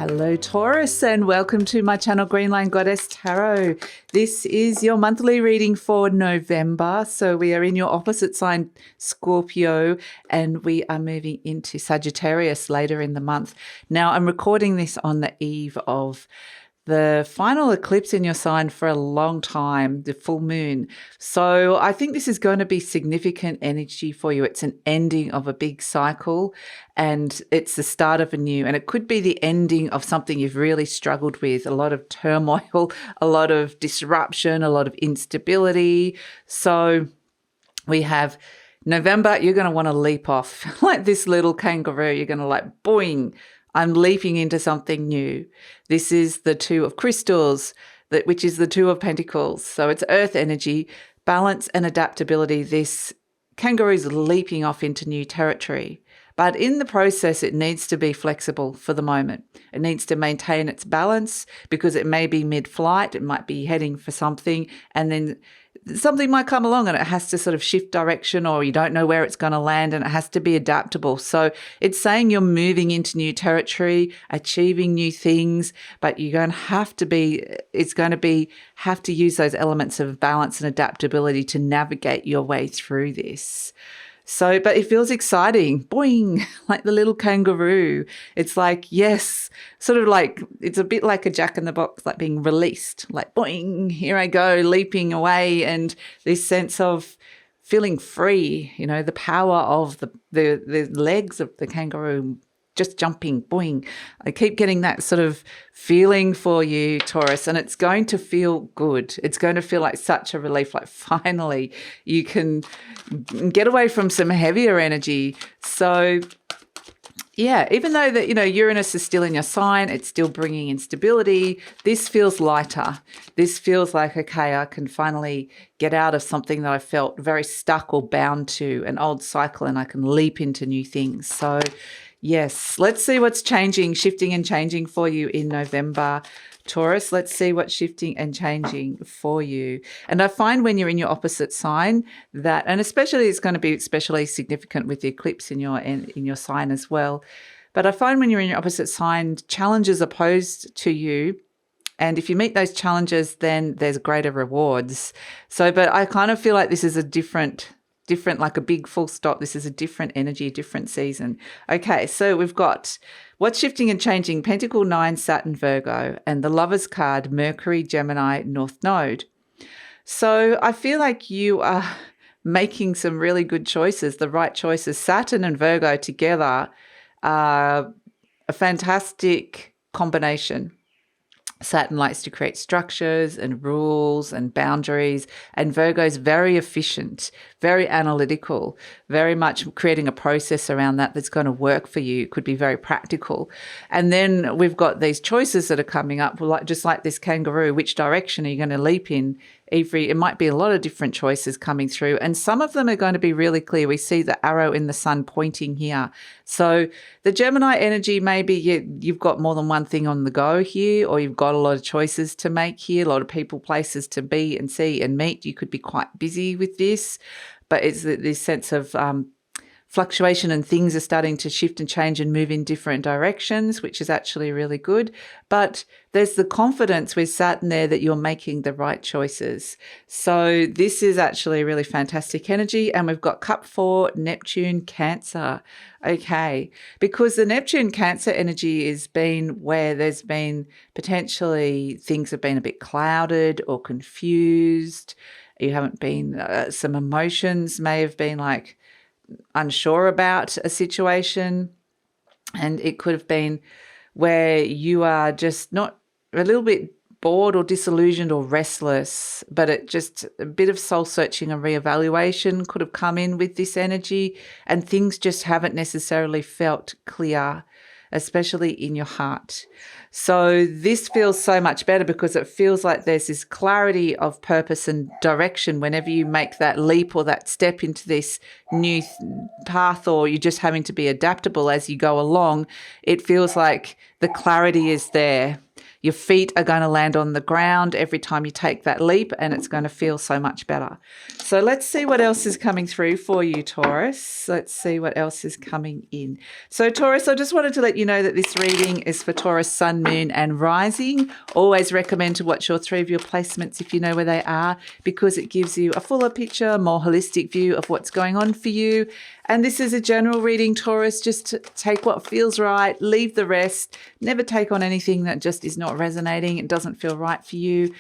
Hello Taurus, and welcome to my channel Greenline Goddess Tarot. This is your monthly reading for November. So we are in your opposite sign Scorpio and we are moving into Sagittarius later in the month. Now I'm recording this on the eve of the final eclipse in your sign for a long time, the full moon. So I think this is going to be significant energy for you. It's an ending of a big cycle and it's the start of a new, and it could be the ending of something you've really struggled with, a lot of turmoil, a lot of disruption, a lot of instability. So we have November, you're going to want to leap off like this little kangaroo. You're going to like, boing, I'm leaping into something new. This is the Two of Crystals, which is the Two of Pentacles. So it's earth energy, balance and adaptability. This kangaroo's leaping off into new territory. But in the process, it needs to be flexible for the moment. It needs to maintain its balance because it may be mid-flight. It might be heading for something, and then something might come along and it has to sort of shift direction, or you don't know where it's going to land, and it has to be adaptable. So it's saying you're moving into new territory, achieving new things, but you're going to have to use those elements of balance and adaptability to navigate your way through this. So, but it feels exciting, boing, like the little kangaroo. It's like, yes, sort of like, it's a bit like a jack-in-the-box, like being released, like boing, here I go, leaping away. And this sense of feeling free, you know, the power of the legs of the kangaroo just jumping, boing. I keep getting that sort of feeling for you, Taurus, and it's going to feel good. It's going to feel like such a relief, like finally you can get away from some heavier energy. So yeah, even though that, you know, Uranus is still in your sign, it's still bringing instability. This feels lighter. This feels like, okay, I can finally get out of something that I felt very stuck or bound to, an old cycle, and I can leap into new things. So yes, let's see what's changing, shifting and changing for you in November, Taurus. Let's see what's shifting and changing for you. And I find when you're in your opposite sign that, and especially it's going to be especially significant with the eclipse in your sign as well. But I find when you're in your opposite sign, challenges are posed to you. And if you meet those challenges, then there's greater rewards. So, but I kind of feel like this is a different, like a big full stop. This is a different energy, a different season. Okay, so we've got what's shifting and changing, Pentacle 9, Saturn, Virgo, and the Lover's card, Mercury, Gemini, North Node. So I feel like you are making some really good choices, the right choices. Saturn and Virgo together are a fantastic combination. Saturn likes to create structures and rules and boundaries, and Virgo's very efficient, very analytical, very much creating a process around that that's going to work for you. It could be very practical. And then we've got these choices that are coming up, just like this kangaroo. Which direction are you going to leap in? It might be a lot of different choices coming through, and some of them are going to be really clear. We see the arrow in the sun pointing here. So the Gemini energy, maybe you've got more than one thing on the go here, or you've got a lot of choices to make here, a lot of people, places to be and see and meet. You could be quite busy with this, but it's this sense of fluctuation, and things are starting to shift and change and move in different directions, which is actually really good. But there's the confidence with Saturn there that you're making the right choices. So this is actually really fantastic energy. And we've got Cup 4, Neptune, Cancer. Okay, because the Neptune Cancer energy has been where there's been potentially things have been a bit clouded or confused. You haven't been, some emotions may have been like unsure about a situation, and it could have been where you are just not a little bit bored or disillusioned or restless, but it just a bit of soul searching and reevaluation could have come in with this energy, and things just haven't necessarily felt clear, especially in your heart. So this feels so much better because it feels like there's this clarity of purpose and direction whenever you make that leap or that step into this new path, or you're just having to be adaptable as you go along. It feels like the clarity is there. Your feet are going to land on the ground every time you take that leap, and it's going to feel so much better. So let's see what else is coming through for you, Taurus. Let's see what else is coming in. So Taurus, I just wanted to let you know that this reading is for Taurus, Sun, Moon and Rising. Always recommend to watch all 3 of your placements if you know where they are, because it gives you a fuller picture, more holistic view of what's going on for you. And this is a general reading, Taurus. Just take what feels right, leave the rest. Never take on anything that just is not resonating. It doesn't feel right for you.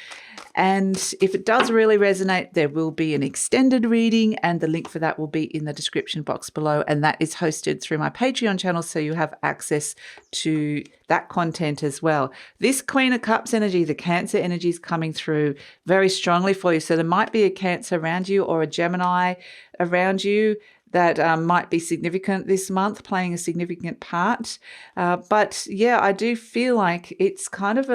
And if it does really resonate, there will be an extended reading, and the link for that will be in the description box below. And that is hosted through my Patreon channel, so you have access to that content as well. This Queen of Cups energy, the Cancer energy, is coming through very strongly for you. So there might be a Cancer around you or a Gemini around you that might be significant this month, playing a significant part. But yeah, I do feel like it's kind of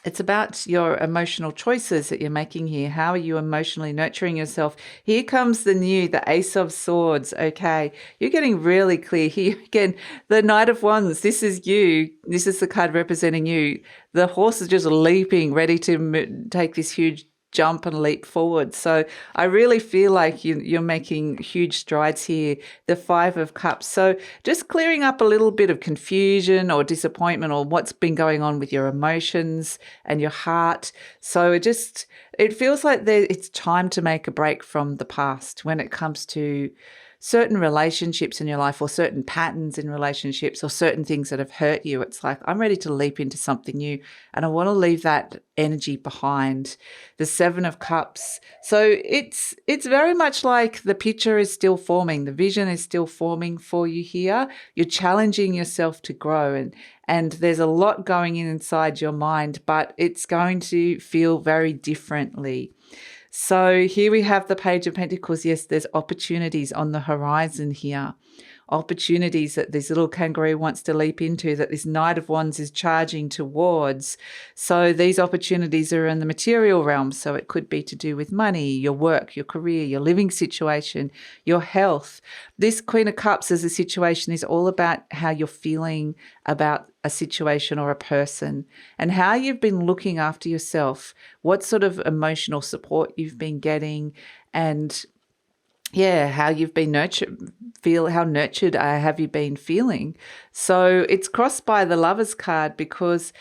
it's about your emotional choices that you're making here. How are you emotionally nurturing yourself? Here comes the Ace of Swords. Okay, you're getting really clear here. Again, the Knight of Wands, this is you. This is the card representing you. The horse is just leaping, ready to take this huge jump and leap forward. So I really feel like you're making huge strides here. The 5 of Cups. So just clearing up a little bit of confusion or disappointment or what's been going on with your emotions and your heart. So it feels like it's time to make a break from the past when it comes to certain relationships in your life or certain patterns in relationships or certain things that have hurt you. It's like, I'm ready to leap into something new and I want to leave that energy behind. The 7 of Cups. So it's very much like the picture is still forming. The vision is still forming for you here. You're challenging yourself to grow and there's a lot going inside your mind, but it's going to feel very differently. So here we have the Page of Pentacles. Yes, there's opportunities on the horizon here. Opportunities that this little kangaroo wants to leap into, that this Knight of Wands is charging towards. So these opportunities are in the material realm. So it could be to do with money, your work, your career, your living situation, your health. This Queen of Cups as a situation is all about how you're feeling about a situation or a person and how you've been looking after yourself, what sort of emotional support you've been getting, and how you've been how nurtured have you been feeling. So it's crossed by the Lovers card because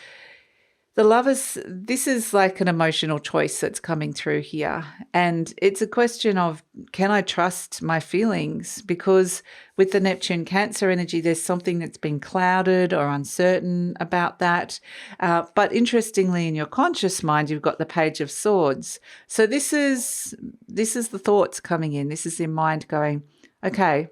the Lovers, this is like an emotional choice that's coming through here. And it's a question of, can I trust my feelings? Because with the Neptune Cancer energy, there's something that's been clouded or uncertain about that. But interestingly, in your conscious mind, you've got the Page of Swords. So this is the thoughts coming in. This is your mind going, okay,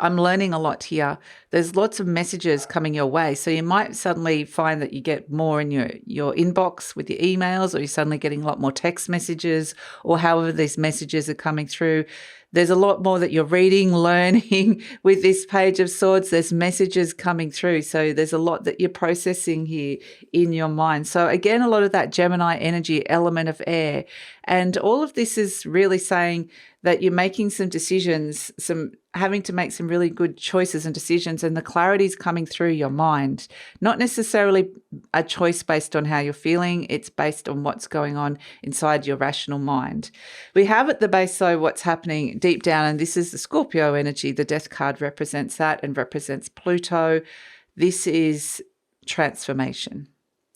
I'm learning a lot here. There's lots of messages coming your way. So you might suddenly find that you get more in your inbox with your emails, or you're suddenly getting a lot more text messages, or however these messages are coming through. There's a lot more that you're reading, learning with this Page of Swords. There's messages coming through. So there's a lot that you're processing here in your mind. So again, a lot of that Gemini energy, element of air. And all of this is really saying that you're making some decisions, having to make some really good choices and decisions, and the clarity is coming through your mind. Not necessarily a choice based on how you're feeling. It's based on what's going on inside your rational mind. We have at the base, though, what's happening deep down, and this is the Scorpio energy. The Death card represents that and represents Pluto. This is transformation.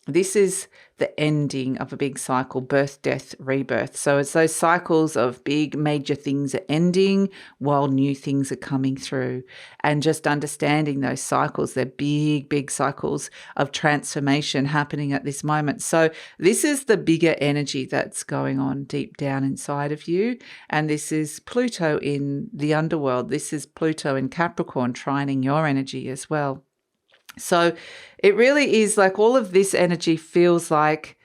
This is the ending of a big cycle, birth, death, rebirth. So it's those cycles of big major things are ending while new things are coming through. And just understanding those cycles, they're big, big cycles of transformation happening at this moment. So this is the bigger energy that's going on deep down inside of you. And this is Pluto in the underworld. This is Pluto in Capricorn trining your energy as well. So it really is like all of this energy feels like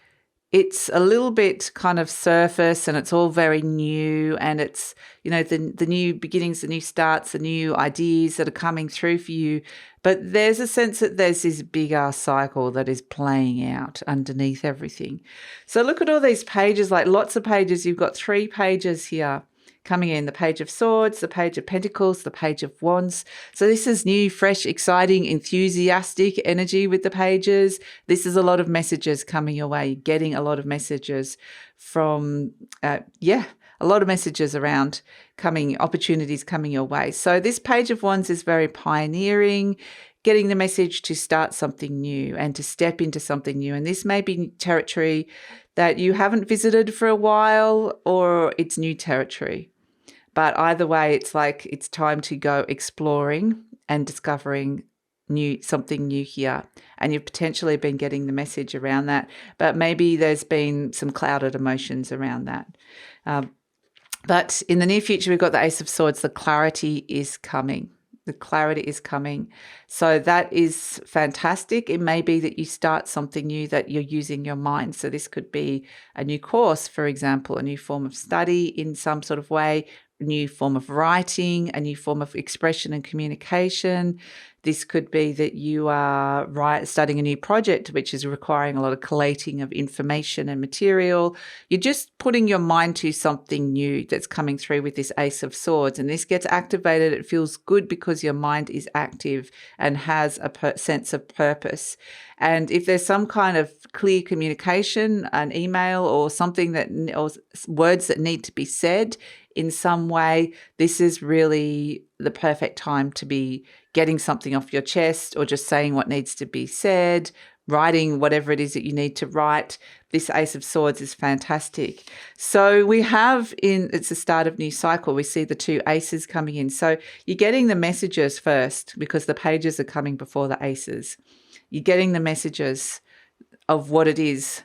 it's a little bit kind of surface and it's all very new, and it's, you know, the new beginnings, the new starts, the new ideas that are coming through for you. But there's a sense that there's this bigger cycle that is playing out underneath everything. So look at all these pages, like lots of pages. You've got 3 pages here coming in, the Page of Swords, the Page of Pentacles, the Page of Wands. So this is new, fresh, exciting, enthusiastic energy with the pages. This is a lot of messages coming your way. You're getting a lot of messages from, a lot of messages around coming, opportunities coming your way. So this Page of Wands is very pioneering, getting the message to start something new and to step into something new. And this may be territory that you haven't visited for a while, or it's new territory. But either way, it's like it's time to go exploring and discovering something new here. And you've potentially been getting the message around that, but maybe there's been some clouded emotions around that. But in the near future, we've got the Ace of Swords. The clarity is coming. The clarity is coming. So that is fantastic. It may be that you start something new, that you're using your mind. So this could be a new course, for example, a new form of study in some sort of way, a new form of writing, a new form of expression and communication. This could be that you are starting a new project, which is requiring a lot of collating of information and material. You're just putting your mind to something new that's coming through with this Ace of Swords. And this gets activated. It feels good because your mind is active and has a sense of purpose. And if there's some kind of clear communication, an email or something or words that need to be said in some way, this is really the perfect time to be getting something off your chest, or just saying what needs to be said, writing whatever it is that you need to write. This Ace of Swords is fantastic. So we have it's the start of new cycle. We see the two aces coming in. So you're getting the messages first, because the pages are coming before the aces. You're getting the messages of what it is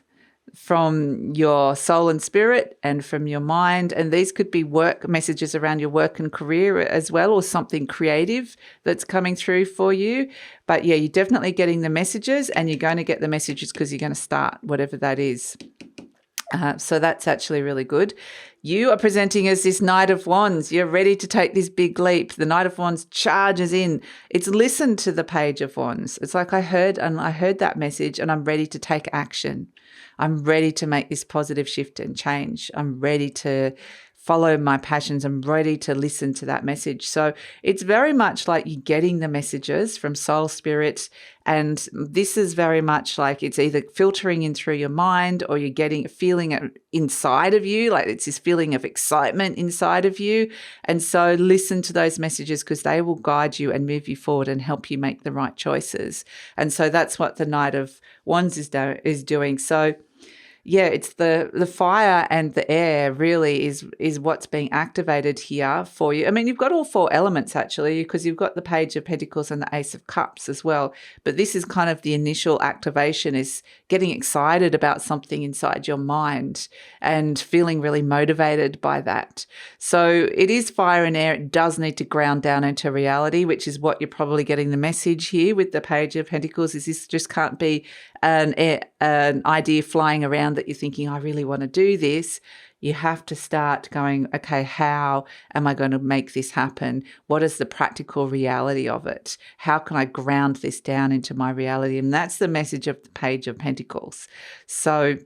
from your soul and spirit and from your mind. And these could be work messages around your work and career as well, or something creative that's coming through for you. But yeah, you're definitely getting the messages, and you're going to get the messages because you're going to start whatever that is. So that's actually really good. You are presenting as this Knight of Wands. You're ready to take this big leap. The Knight of Wands charges in. It's listen to the Page of Wands. It's like I heard that message, and I'm ready to take action. I'm ready to make this positive shift and change. I'm ready to follow my passions. I'm ready to listen to that message. So it's very much like you're getting the messages from soul, spirit, and this is very much like it's either filtering in through your mind, or you're getting a feeling inside of you, like it's this feeling of excitement inside of you. And so listen to those messages, because they will guide you and move you forward and help you make the right choices. And so that's what the Knight of Wands is doing. So yeah, it's the fire and the air really is what's being activated here for you. I mean, you've got all four elements actually, because you've got the Page of Pentacles and the Ace of Cups as well. But this is kind of the initial activation, is getting excited about something inside your mind and feeling really motivated by that. So it is fire and air. It does need to ground down into reality, which is what you're probably getting the message here with the Page of Pentacles. Is this just can't be an idea flying around that you're thinking, I really want to do this. You have to start going, okay, how am I going to make this happen? What is the practical reality of it? How can I ground this down into my reality? And that's the message of the Page of Pentacles. So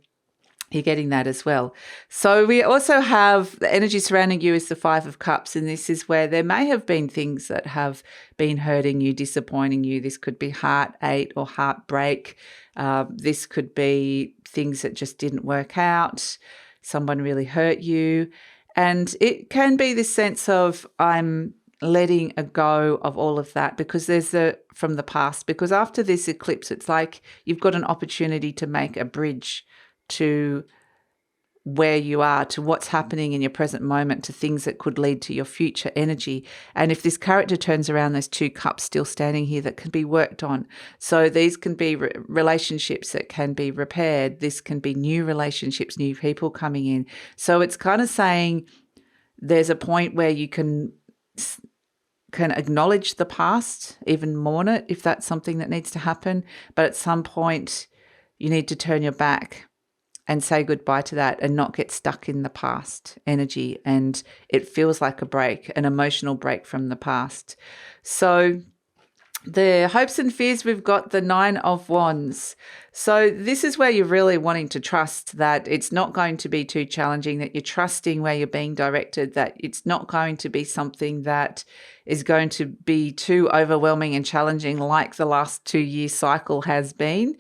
you're getting that as well. So we also have the energy surrounding you is the Five of Cups, and this is where there may have been things that have been hurting you, disappointing you. This could be heartache or heartbreak. This could be things that just didn't work out. Someone really hurt you. And it can be this sense of I'm letting a go of all of that, because there's from the past, because after this eclipse, it's like you've got an opportunity to make a bridge to where you are, to what's happening in your present moment, to things that could lead to your future energy. And if this character turns around, there's two cups still standing here that can be worked on. So these can be relationships that can be repaired. This can be new relationships, new people coming in. So it's kind of saying there's a point where you can acknowledge the past, even mourn it if that's something that needs to happen. But at some point, you need to turn your back and say goodbye to that and not get stuck in the past energy. And it feels like a break, an emotional break from the past. So the hopes and fears, we've got the Nine of Wands. So this is where you're really wanting to trust that it's not going to be too challenging, that you're trusting where you're being directed, that it's not going to be something that is going to be too overwhelming and challenging like the last 2-year cycle has been.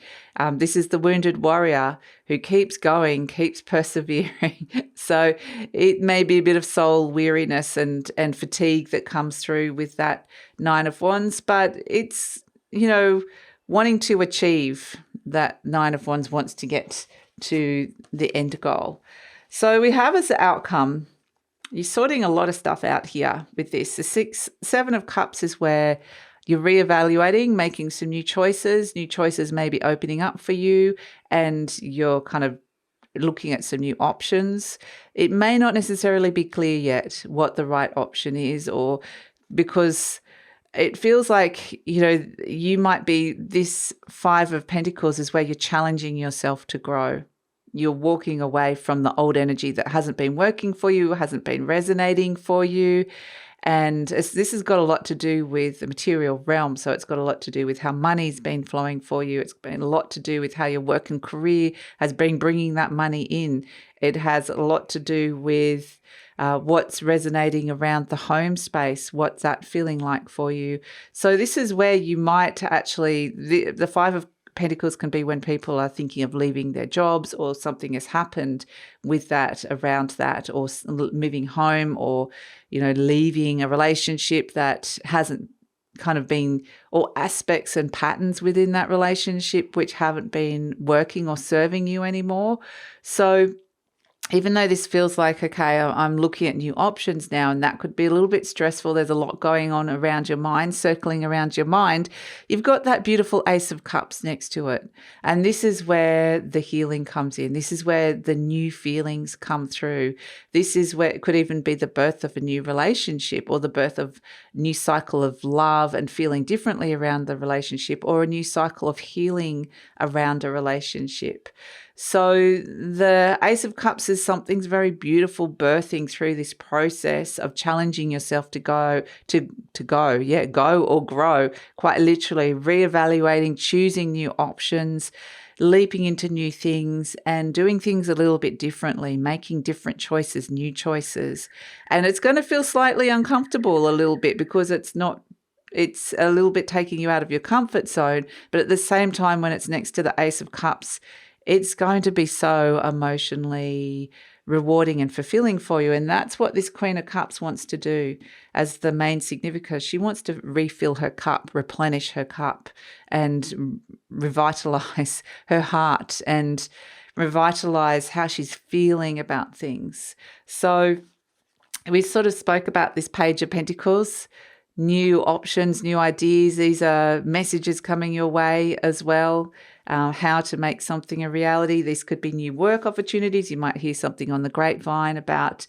This is the wounded warrior who keeps going, keeps persevering. So it may be a bit of soul weariness and fatigue that comes through with that Nine of Wands, but it's, wanting to achieve that Nine of Wands, wants to get to the end goal. So we have as the outcome, you're sorting a lot of stuff out here with this. The Seven of Cups is where you're reevaluating, making some new choices. New choices may be opening up for you, and you're kind of looking at some new options. It may not necessarily be clear yet what the right option is, or because it feels like, you might be, this Five of Pentacles is where you're challenging yourself to grow. You're walking away from the old energy that hasn't been working for you, hasn't been resonating for you. And this has got a lot to do with the material realm. So it's got a lot to do with how money's been flowing for you. It's been a lot to do with how your work and career has been bringing that money in. It has a lot to do with what's resonating around the home space. What's that feeling like for you? So this is where you might actually, the Five of Pentacles can be when people are thinking of leaving their jobs, or something has happened with that, around that, or moving home, or, leaving a relationship that hasn't kind of been, or aspects and patterns within that relationship which haven't been working or serving you anymore. So even though this feels like, okay, I'm looking at new options now, and that could be a little bit stressful, there's a lot going on around your mind, circling around your mind, you've got that beautiful Ace of Cups next to it. And this is where the healing comes in. This is where the new feelings come through. This is where it could even be the birth of a new relationship, or the birth of a new cycle of love and feeling differently around the relationship, or a new cycle of healing around a relationship. So the Ace of Cups is something's very beautiful birthing through this process of challenging yourself to go or grow, quite literally reevaluating, choosing new options, leaping into new things and doing things a little bit differently, making different choices, new choices. And it's going to feel slightly uncomfortable a little bit, because it's a little bit taking you out of your comfort zone. But at the same time, when it's next to the Ace of Cups, it's going to be so emotionally rewarding and fulfilling for you. And that's what this Queen of Cups wants to do as the main significant. She wants to refill her cup, replenish her cup, and revitalize her heart, and revitalize how she's feeling about things. So we sort of spoke about this Page of Pentacles, new options, new ideas. These are messages coming your way as well. How to make something a reality. These could be new work opportunities. You might hear something on the grapevine about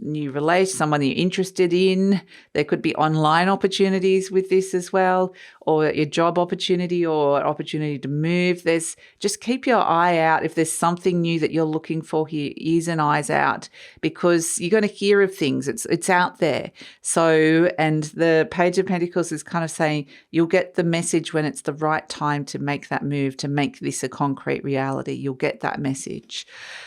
new relation, someone you're interested in. There could be online opportunities with this as well, or your job opportunity, or opportunity to move. Just keep your eye out. If there's something new that you're looking for here, ears and eyes out, because you're going to hear of things. It's out there. So, and the Page of Pentacles is kind of saying you'll get the message when it's the right time to make that move, to make this a concrete reality. You'll get that message.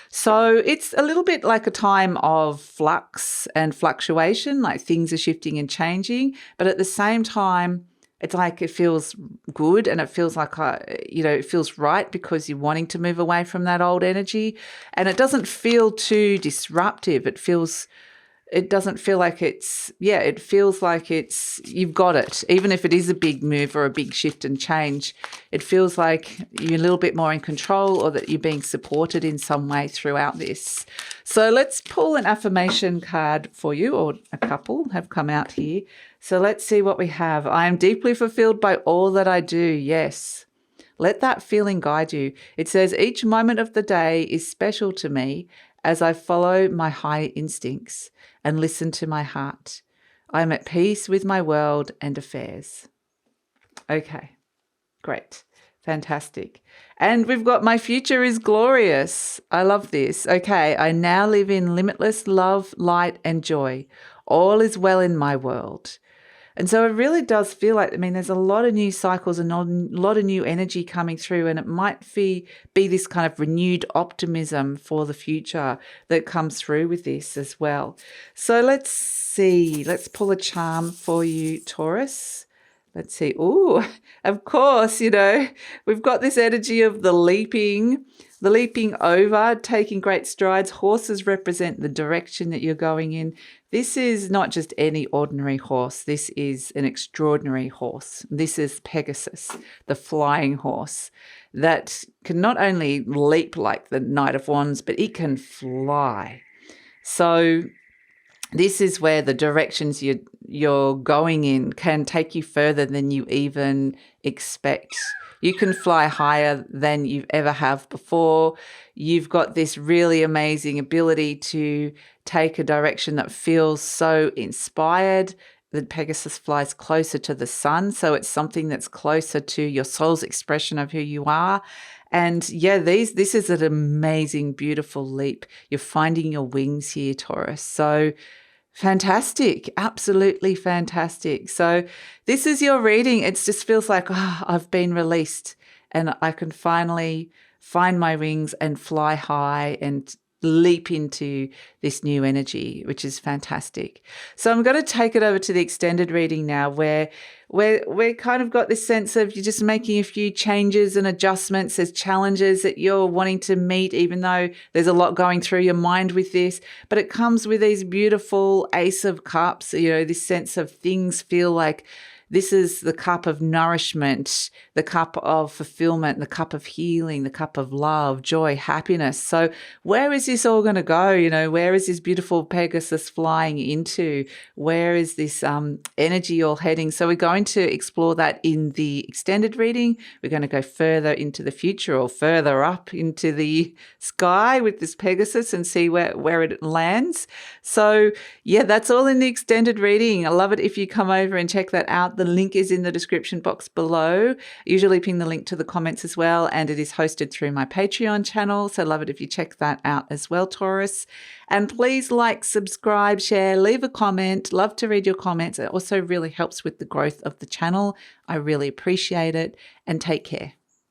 So it's a little bit like a time of flux and fluctuation, like things are shifting and changing, but at the same time, it's like it feels good, and it feels like, it feels right, because you're wanting to move away from that old energy, and it doesn't feel too disruptive. It doesn't feel like it feels like you've got it. Even if it is a big move or a big shift and change, it feels like you're a little bit more in control, or that you're being supported in some way throughout this. So let's pull an affirmation card for you, or a couple have come out here. So let's see what we have. I am deeply fulfilled by all that I do. Yes. Let that feeling guide you. It says, each moment of the day is special to me as I follow my higher instincts and listen to my heart. I am at peace with my world and affairs. Okay, great. Fantastic. And we've got my future is glorious. I love this. Okay, I now live in limitless love, light, and joy. All is well in my world. And so it really does feel like, I mean, there's a lot of new cycles and a lot of new energy coming through, and it might be this kind of renewed optimism for the future that comes through with this as well. So let's see. Let's pull a charm for you, Taurus. Let's see. Oh, of course, we've got this energy of the leaping over, taking great strides. Horses represent the direction that you're going in. This is not just any ordinary horse. This is an extraordinary horse. This is Pegasus, the flying horse that can not only leap like the Knight of Wands, but it can fly. So this is where the directions you're going in can take you further than you even expect. You can fly higher than you've ever have before. You've got this really amazing ability to take a direction that feels so inspired. The Pegasus flies closer to the sun, so it's something that's closer to your soul's expression of who you are. And yeah, this is an amazing, beautiful leap. You're finding your wings here, Taurus. So fantastic. Absolutely fantastic. So this is your reading. It just feels like, I've been released and I can finally find my wings and fly high and leap into this new energy, which is fantastic. So I'm going to take it over to the extended reading now, where we're kind of got this sense of you're just making a few changes and adjustments. There's challenges that you're wanting to meet, even though there's a lot going through your mind with this, but it comes with these beautiful Ace of Cups, this sense of things feel like this is the cup of nourishment, the cup of fulfillment, the cup of healing, the cup of love, joy, happiness. So where is this all going to go? Where is this beautiful Pegasus flying into? Where is this energy all heading? So we're going to explore that in the extended reading. We're going to go further into the future or further up into the sky with this Pegasus and see where it lands. So yeah, that's all in the extended reading. I love it if you come over and check that out. The link is in the description box below. I usually ping the link to the comments as well, and it is hosted through my Patreon channel. So love it if you check that out as well, Taurus. And please like, subscribe, share, leave a comment. Love to read your comments. It also really helps with the growth of the channel. I really appreciate it, and take care.